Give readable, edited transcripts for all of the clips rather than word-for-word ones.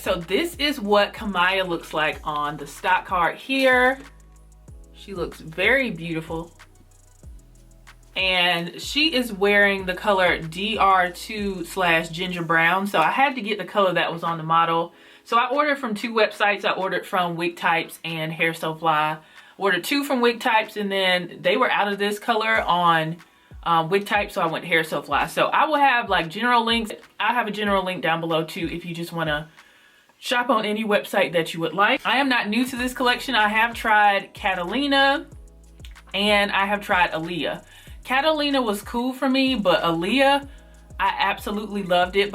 so this is what Kamiyah looks like on the stock card here. She looks very beautiful. And she is wearing the color DR2/ginger brown. So I had to get the color that was on the model. So I ordered from 2 websites. I ordered from Wig Types and Hair So Fly. Ordered 2 from Wig Types, and then they were out of this color on Wig Types, so I went Hair So Fly. So I will have like general links. I have a general link down below too if you just want to shop on any website that you would like. I am not new to this collection. I have tried Catalina and I have tried Aaliyah. Catalina was cool for me, but Aaliyah, I absolutely loved it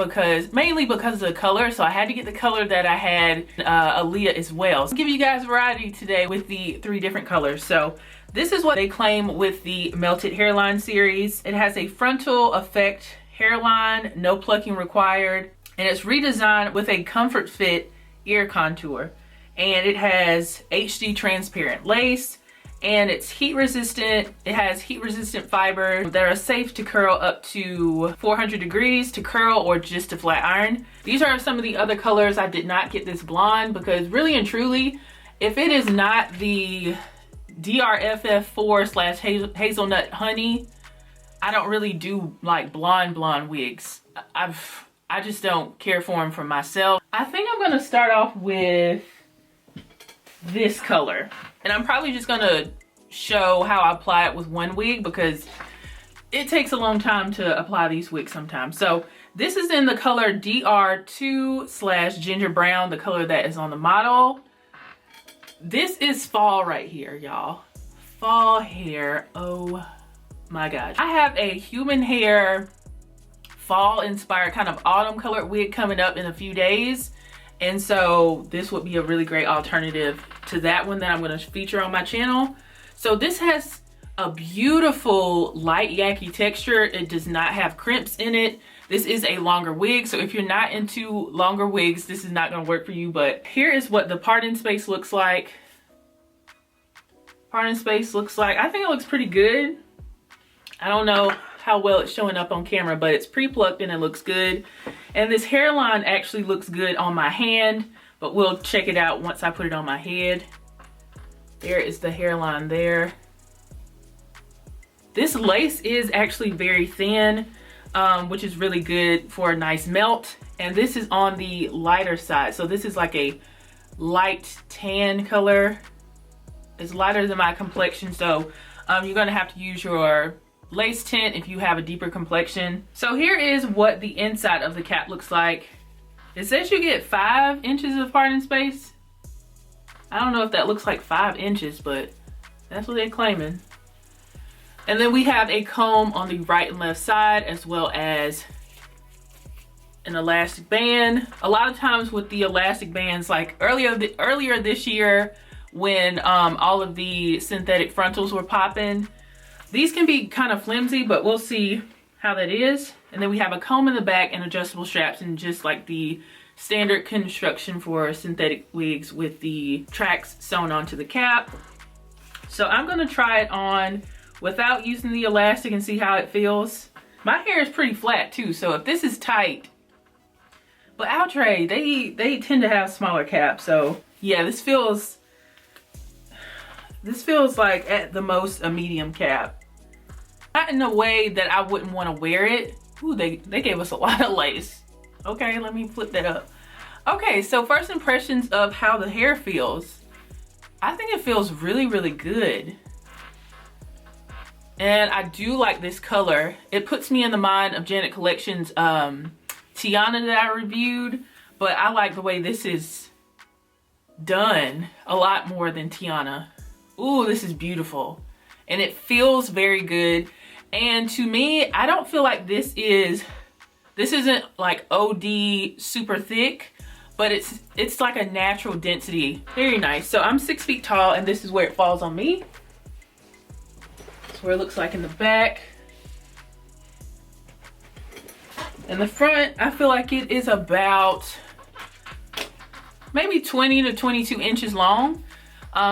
mainly because of the color. So I had to get the color that I had Aaliyah as well. So I'll give you guys variety today with the 3 different colors. So this is what they claim with the Melted Hairline series. It has a frontal effect hairline, no plucking required, and it's redesigned with a comfort fit ear contour. And it has HD transparent lace, and it's heat resistant. It has heat resistant fibers that are safe to curl up to 400 degrees to curl or just to flat iron. These are some of the other colors. I did not get this blonde because really and truly, if it is not the DRFF4/HazelnutHoney, I don't really do like blonde wigs. I just don't care for them for myself. I think I'm gonna start off with this color, and I'm probably just gonna show how I apply it with one wig because it takes a long time to apply these wigs sometimes. So this is in the color DR2/ginger brown, the color that is on the model. This is fall right here, y'all. Fall hair, oh my God. I have a human hair fall inspired kind of autumn colored wig coming up in a few days. And so this would be a really great alternative to that one that I'm gonna feature on my channel. So this has a beautiful light yaki texture. It does not have crimps in it. This is a longer wig, so if you're not into longer wigs, this is not gonna work for you. But here is what the parting space looks like. Parting space looks like, I think it looks pretty good. I don't know how well it's showing up on camera, but it's pre-plucked and it looks good. And this hairline actually looks good on my hand, but we'll check it out once I put it on my head. There is the hairline there. This lace is actually very thin, which is really good for a nice melt. And this is on the lighter side. So this is like a light tan color. It's lighter than my complexion. So you're gonna have to use your lace tint if you have a deeper complexion. So here is what the inside of the cap looks like. It says you get 5 inches of parting space. I don't know if that looks like 5 inches, but that's what they're claiming. And then we have a comb on the right and left side, as well as an elastic band. A lot of times with the elastic bands, like earlier this year when all of the synthetic frontals were popping, these can be kind of flimsy, but we'll see how that is. And then we have a comb in the back and adjustable straps, and just like the standard construction for synthetic wigs with the tracks sewn onto the cap. So I'm gonna try it on without using the elastic and see how it feels. My hair is pretty flat too, so if this is tight, but Outre, they tend to have smaller caps. So yeah, this feels like at the most a medium cap. Not in a way that I wouldn't want to wear it. Ooh, they gave us a lot of lace. Okay, let me flip that up. Okay, so first impressions of how the hair feels. I think it feels really, really good. And I do like this color. It puts me in the mind of Janet Collection's Tiana that I reviewed, but I like the way this is done a lot more than Tiana. Ooh, this is beautiful. And it feels very good. And to me, I don't feel like this isn't like OD super thick, but it's like a natural density. Very nice. So I'm 6 feet tall, and this is where it falls on me. That's where it looks like in the back. In the front, I feel like it is about maybe 20 to 22 inches long.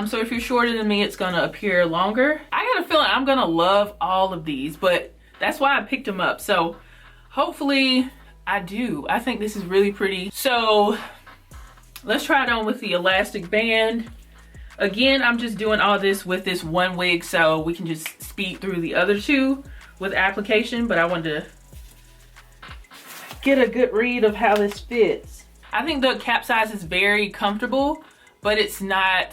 So if you're shorter than me, it's gonna appear longer. I got a feeling I'm gonna love all of these, but that's why I picked them up. So hopefully I do. I think this is really pretty. So Let's try it on with the elastic band. Again, I'm just doing all this with this one wig so we can just speed through the other two with application, but I wanted to get a good read of how this fits. I think the cap size is very comfortable, but it's not,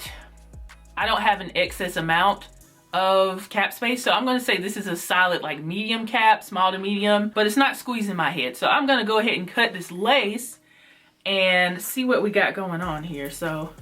I don't have an excess amount of cap space, so I'm gonna say this is a solid like medium cap, small to medium, but it's not squeezing my head. So I'm gonna go ahead and cut this lace and see what we got going on here. So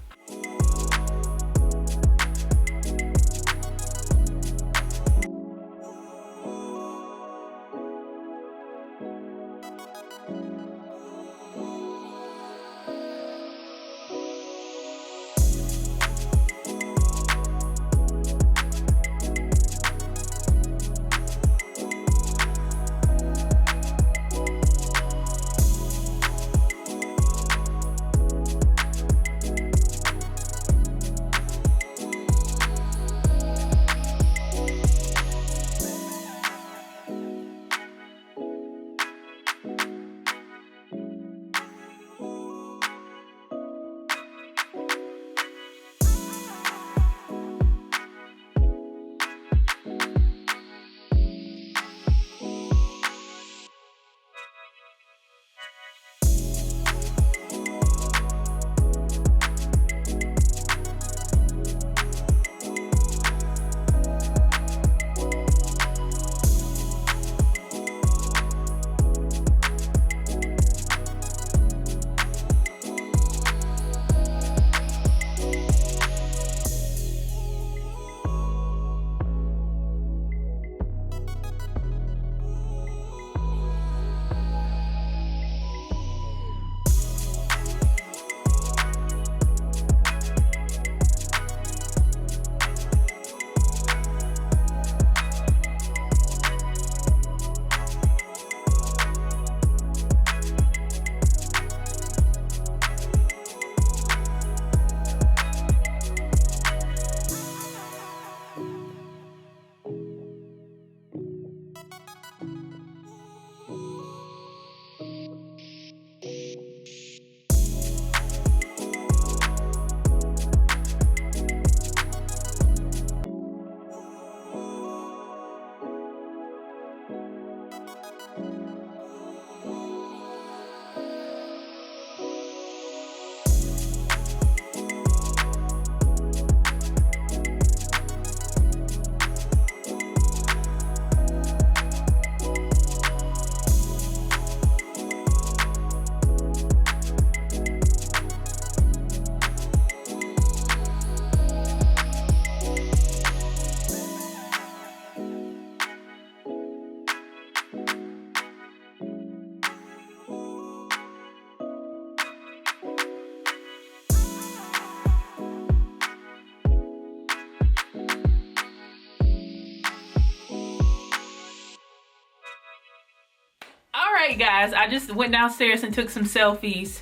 Alright guys, I just went downstairs and took some selfies.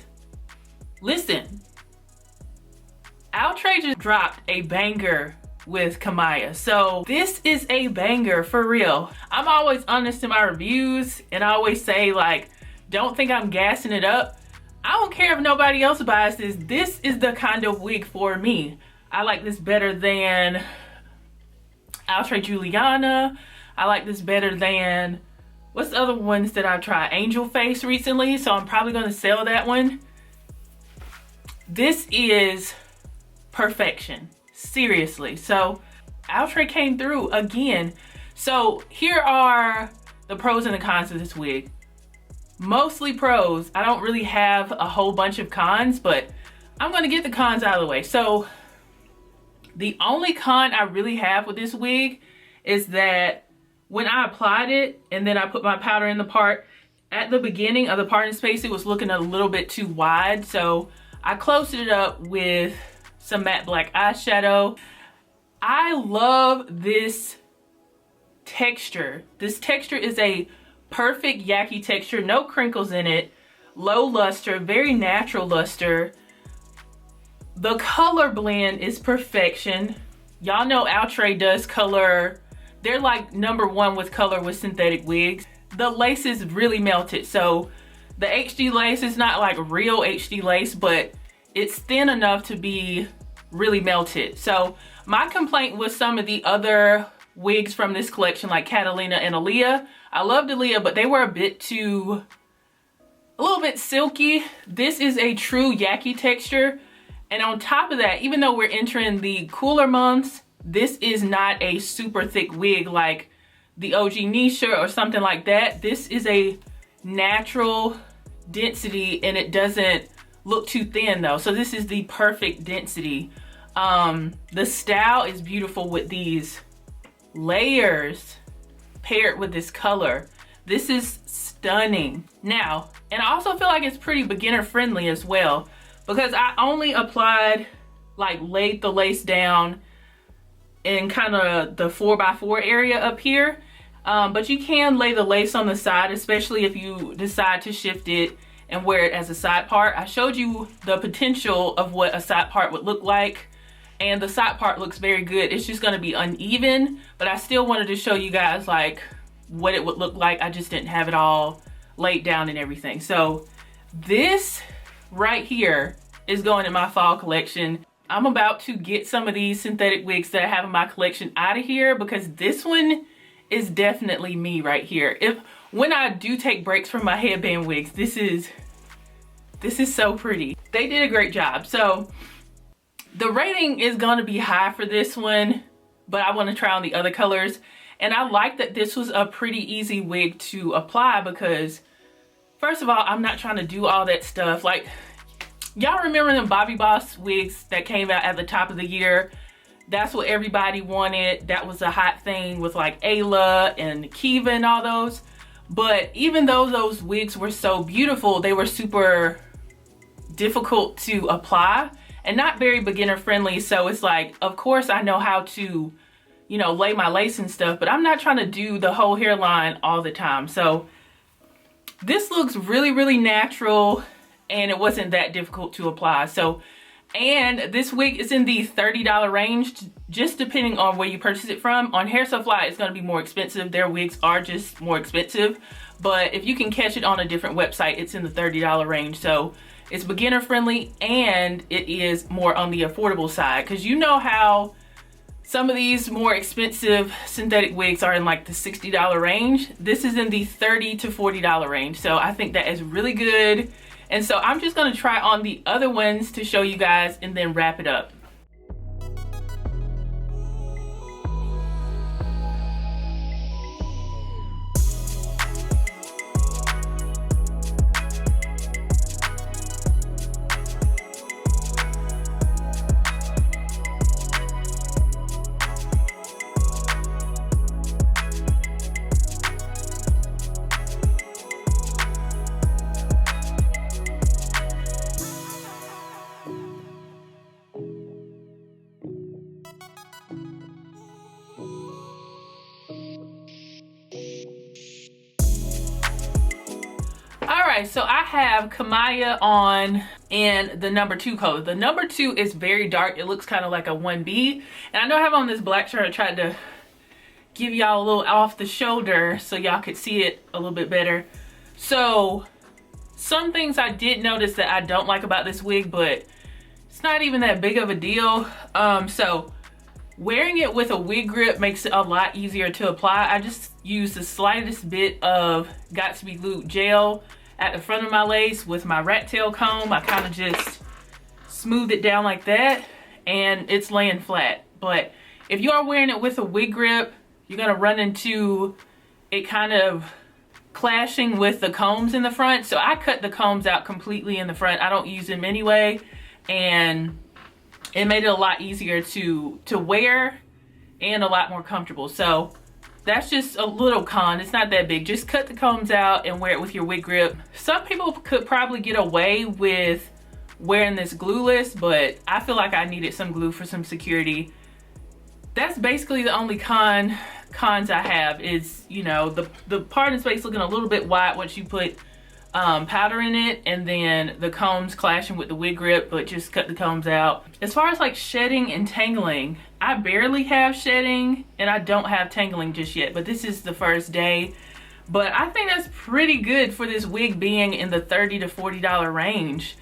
Listen, Outre just dropped a banger with KAMIYAH. So this is a banger for real. I'm always honest in my reviews and I always say like, don't think I'm gassing it up. I don't care if nobody else buys this. This is the kind of wig for me. I like this better than Outre Juliana. I like this better than, what's the other ones that I've tried? Angel Face recently, so I'm probably gonna sell that one. This is perfection, seriously. So Outre came through again. So here are the pros and the cons of this wig. Mostly pros. I don't really have a whole bunch of cons, but I'm gonna get the cons out of the way. So the only con I really have with this wig is that when I applied it and then I put my powder in the part, at the beginning of the parting space, it was looking a little bit too wide. So I closed it up with some matte black eyeshadow. I love this texture. This texture is a perfect yaki texture, no crinkles in it, low luster, very natural luster. The color blend is perfection. Y'all know Outre does color. They're like #1 with color with synthetic wigs. The lace is really melted. So the HD lace is not like real HD lace, but it's thin enough to be really melted. So my complaint with some of the other wigs from this collection, like Catalina and Aaliyah, I loved Aaliyah, but they were a little bit silky. This is a true yaki texture. And on top of that, even though we're entering the cooler months, this is not a super thick wig like the OG Nisha or something like that. This is a natural density, and it doesn't look too thin though. So this is the perfect density. The style is beautiful with these layers paired with this color. This is stunning. Now, and I also feel like it's pretty beginner friendly as well, because I only applied, like, laid the lace down in kind of the 4x4 area up here. But you can lay the lace on the side, especially if you decide to shift it and wear it as a side part. I showed you the potential of what a side part would look like, and the side part looks very good. It's just gonna be uneven, but I still wanted to show you guys like what it would look like. I just didn't have it all laid down and everything. So this right here is going in my fall collection. I'm about to get some of these synthetic wigs that I have in my collection out of here, because this one is definitely me right here. When I do take breaks from my headband wigs, this is so pretty. They did a great job. So the rating is gonna be high for this one, but I wanna try on the other colors. And I like that this was a pretty easy wig to apply, because first of all, I'm not trying to do all that stuff. Like, y'all remember them Bobby Boss wigs that came out at the top of the year? That's what everybody wanted. That was a hot thing with like Ayla and Kiva and all those. But even though those wigs were so beautiful, they were super difficult to apply and not very beginner friendly. So it's like, of course I know how to, you know, lay my lace and stuff, but I'm not trying to do the whole hairline all the time. So this looks really, really natural, and it wasn't that difficult to apply. So, and this wig is in the $30 range, just depending on where you purchase it from. On Hair Supply, it's gonna be more expensive. Their wigs are just more expensive. But if you can catch it on a different website, it's in the $30 range. So it's beginner friendly, and it is more on the affordable side. Cause you know how some of these more expensive synthetic wigs are in like the $60 range. This is in the $30 to $40 range. So I think that is really good. And so I'm just gonna try on the other ones to show you guys and then wrap it up. So I have KAMIYAH on in the number 2 color. The number 2 is very dark. It looks kind of like a 1B. And I know I have on this black shirt. I tried to give y'all a little off the shoulder so y'all could see it a little bit better. So some things I did notice that I don't like about this wig, but it's not even that big of a deal. So wearing it with a wig grip makes it a lot easier to apply. I just use the slightest bit of Got2b Lube gel at the front of my lace with my rat tail comb. I kind of just smooth it down like that, and it's laying flat. But if you are wearing it with a wig grip, you're gonna run into it kind of clashing with the combs in the front. So I cut the combs out completely in the front. I don't use them anyway, and it made it a lot easier to wear and a lot more comfortable. So that's just a little con. It's not that big. Just cut the combs out and wear it with your wig grip. Some people could probably get away with wearing this glueless, but I feel like I needed some glue for some security. That's basically the only cons I have is, you know, the part in space looking a little bit wide once you put powder in it, and then the combs clashing with the wig grip, but just cut the combs out. As far as like shedding and tangling, I barely have shedding and I don't have tangling just yet, but this is the first day. But I think that's pretty good for this wig being in the $30 to $40 range.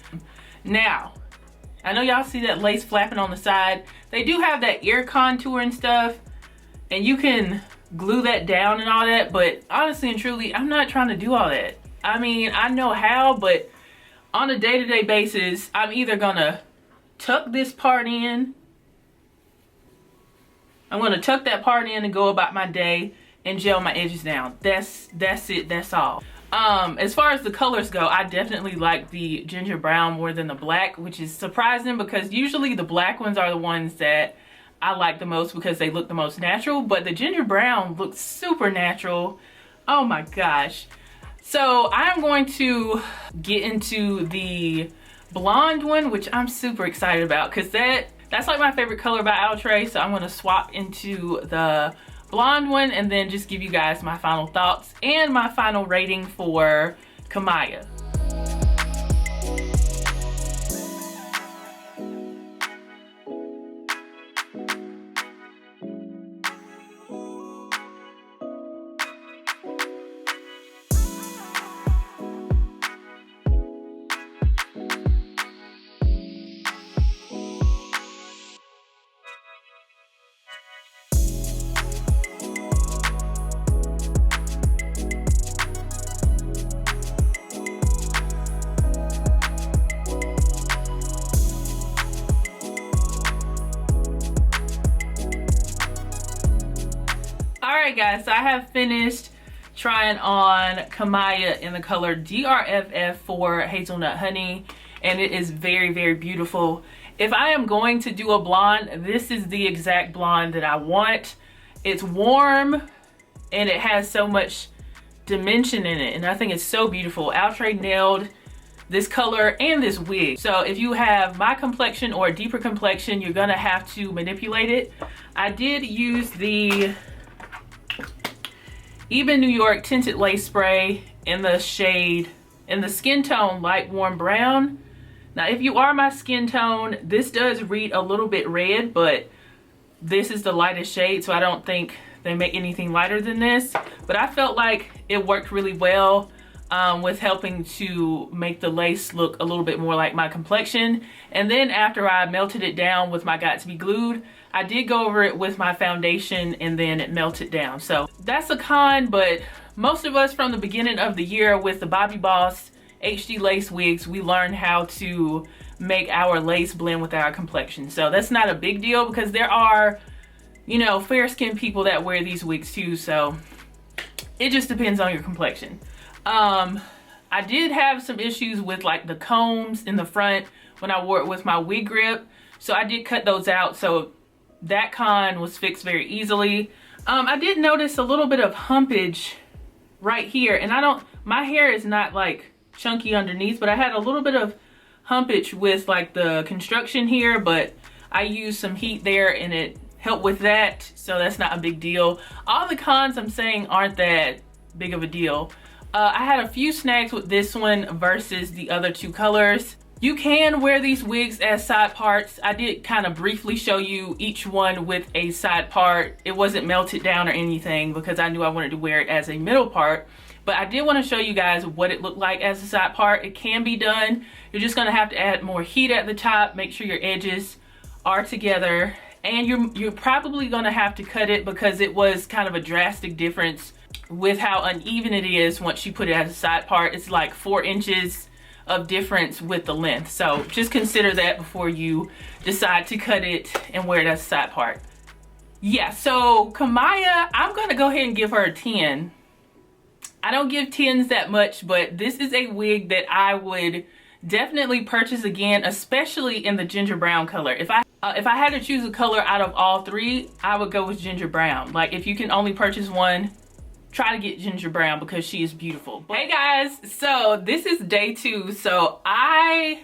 Now, I know y'all see that lace flapping on the side. They do have that ear contour and stuff, and you can glue that down and all that, but honestly and truly, I'm not trying to do all that. I mean, I know how, but on a day-to-day basis, I'm either gonna tuck this part in. I'm gonna tuck that part in and go about my day and gel my edges down. That's it, that's all. As far as the colors go, I definitely like the ginger brown more than the black, which is surprising because usually the black ones are the ones that I like the most because they look the most natural, but the ginger brown looks super natural. Oh my gosh. So I'm going to get into the blonde one, which I'm super excited about because that's like my favorite color by Outre. So I'm going to swap into the blonde one and then just give you guys my final thoughts and my final rating for KAMIYAH. Alright guys, so I have finished trying on KAMIYAH in the color DRFF for Hazelnut Honey, and it is very, very beautiful. If I am going to do a blonde, this is the exact blonde that I want. It's warm and it has so much dimension in it, and I think it's so beautiful. Outre nailed this color and this wig. So if you have my complexion or a deeper complexion, you're gonna have to manipulate it. I did use the Even New York tinted lace spray in the shade, in the skin tone light warm brown. Now if you are my skin tone, this does read a little bit red, but this is the lightest shade, so I don't think they make anything lighter than this. But I felt like it worked really well with helping to make the lace look a little bit more like my complexion. And then after I melted it down with my Got To Be Glued, I did go over it with my foundation and then it melted down. So that's a con, but most of us from the beginning of the year with the Bobbi Boss HD lace wigs, we learned how to make our lace blend with our complexion. So that's not a big deal because there are, you know, fair-skinned people that wear these wigs too. So it just depends on your complexion. I did have some issues with like the combs in the front when I wore it with my wig grip. So I did cut those out. So that con was fixed very easily. I did notice a little bit of humpage right here, and my hair is not like chunky underneath, but I had a little bit of humpage with like the construction here, but I used some heat there and it helped with that, so that's not a big deal. All the cons I'm saying aren't that big of a deal. I had a few snags with this one versus the other two colors. You can wear these wigs as side parts. I did kind of briefly show you each one with a side part. It wasn't melted down or anything because I knew I wanted to wear it as a middle part. But I did want to show you guys what it looked like as a side part. It can be done. You're just going to have to add more heat at the top. Make sure your edges are together. And you're probably going to have to cut it because it was kind of a drastic difference with how uneven it is once you put it as a side part. It's like 4 inches of difference with the length, so just consider that before you decide to cut it and wear it as a side part. Yeah, so KAMIYAH, I'm gonna go ahead and give her a 10. I don't give 10s that much, but this is a wig that I would definitely purchase again, especially in the ginger brown color. If I had to choose a color out of all three, I would go with ginger brown. Like if you can only purchase one, try to get ginger brown because she is beautiful. Hey guys, so this is day 2. So I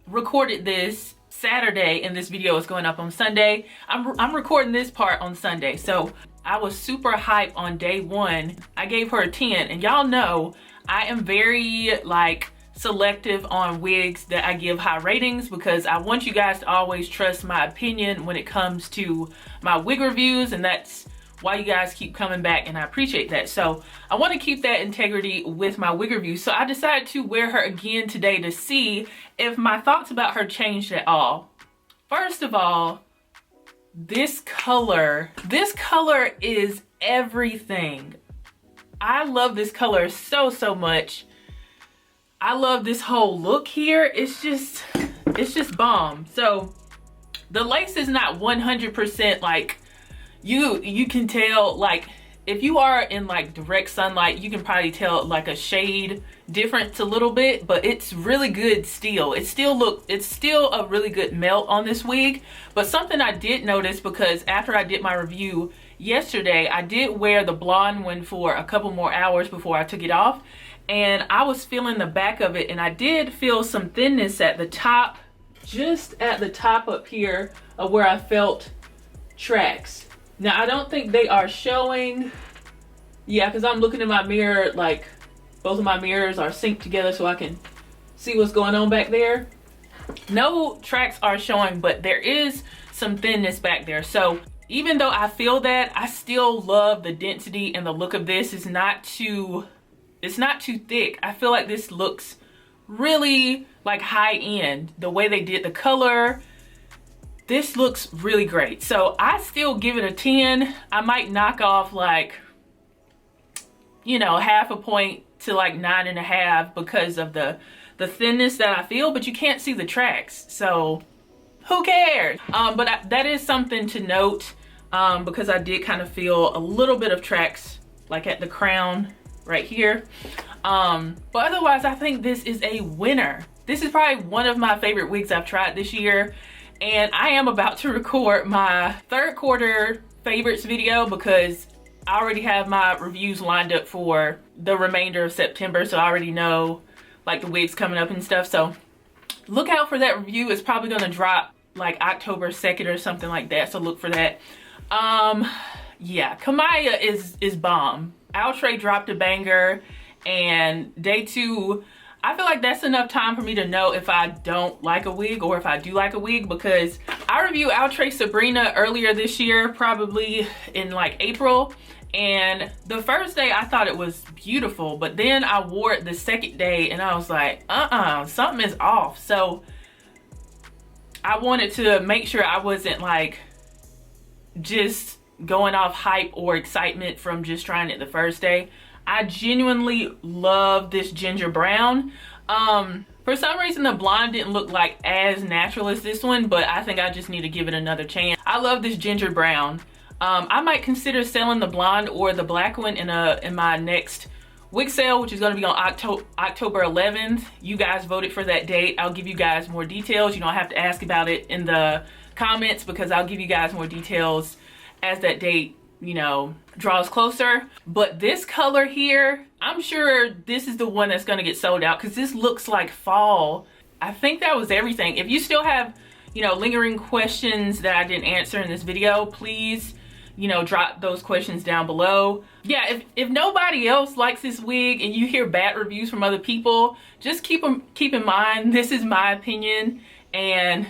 recorded this Saturday and this video is going up on Sunday. I'm recording this part on Sunday. So I was super hyped on day 1. I gave her a 10, and y'all know I am very like selective on wigs that I give high ratings because I want you guys to always trust my opinion when it comes to my wig reviews, and that's why you guys keep coming back, and I appreciate that. So I want to keep that integrity with my wig review. So I decided to wear her again today to see if my thoughts about her changed at all. First of all, this color is everything. I love this color so much. I love this whole look here. It's just bomb. So the lace is not 100% like, you can tell, like if you are in like direct sunlight, you can probably tell like a shade difference a little bit, but it's really good still. It's still a really good melt on this wig. But something I did notice, because after I did my review yesterday, I did wear the blonde one for a couple more hours before I took it off, and I was feeling the back of it, and I did feel some thinness at the top, just at the top up here of where I felt tracks. Now I don't think they are showing, yeah, because I'm looking in my mirror, like both of my mirrors are synced together so I can see what's going on back there. No tracks are showing, but there is some thinness back there. So even though I feel that, I still love the density and the look of this. It's not too thick. I feel like this looks really like high end. The way they did the color, this looks really great. So I still give it a 10. I might knock off like, you know, half a point to like 9.5 because of the thinness that I feel, but you can't see the tracks, so who cares? But that is something to note, because I did kind of feel a little bit of tracks like at the crown right here. But otherwise, I think this is a winner. This is probably one of my favorite wigs I've tried this year, and I am about to record my third quarter favorites video because I already have my reviews lined up for the remainder of September, so I already know like the wigs coming up and stuff. So look out for that review. It's probably gonna drop like October 2nd or something like that, so look for that. Yeah, KAMIYAH is bomb. Outre dropped a banger, and day 2, I feel like that's enough time for me to know if I don't like a wig or if I do like a wig, because I reviewed Outre Sabrina earlier this year, probably in like April, and the first day I thought it was beautiful, but then I wore it the second day and I was like, something is off. So I wanted to make sure I wasn't like just going off hype or excitement from just trying it the first day. I genuinely love this ginger brown. For some reason the blonde didn't look like as natural as this one, but I think I just need to give it another chance. I love this ginger brown. I might consider selling the blonde or the black one in my next wig sale, which is going to be on October 11th. You guys voted for that date. I'll give you guys more details. You don't have to ask about it in the comments, because I'll give you guys more details as that date, you know, draws closer. But this color here, I'm sure this is the one that's going to get sold out, because this looks like fall. I think that was everything. If you still have, you know, lingering questions that I didn't answer in this video, please, you know, drop those questions down below. Yeah, if nobody else likes this wig and you hear bad reviews from other people, just keep in mind, this is my opinion, and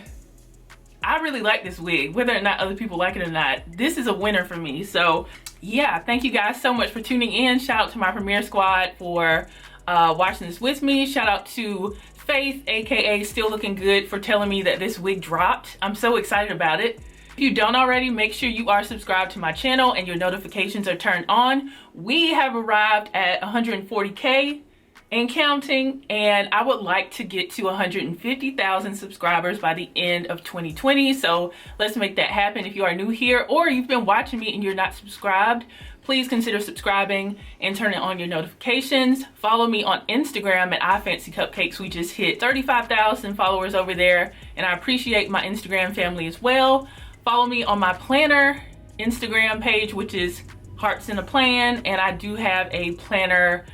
I really like this wig, whether or not other people like it or not. This is a winner for me. So yeah, thank you guys so much for tuning in. Shout out to my premiere squad for watching this with me. Shout out to Faith, aka Still Looking Good, for telling me that this wig dropped. I'm so excited about it. If you don't already, make sure you are subscribed to my channel and your notifications are turned on. We have arrived at 140K and counting, and I would like to get to 150,000 subscribers by the end of 2020. So let's make that happen. If you are new here or you've been watching me and you're not subscribed, please consider subscribing and turning on your notifications. Follow me on Instagram at iFancyCupcakes. We just hit 35,000 followers over there, and I appreciate my Instagram family as well. Follow me on my planner Instagram page, which is Hearts in a Plan, and I do have a planner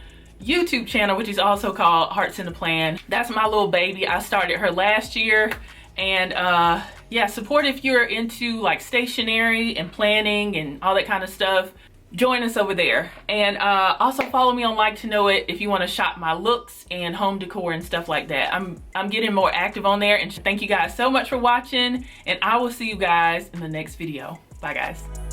YouTube channel, which is also called Hearts in a Plan. That's my little baby. I started her last year, and yeah, support if you're into like stationery and planning and all that kind of stuff. Join us over there, and also follow me on Like to Know It if you want to shop my looks and home decor and stuff like that. I'm getting more active on there, and thank you guys so much for watching, and I will see you guys in the next video. Bye guys.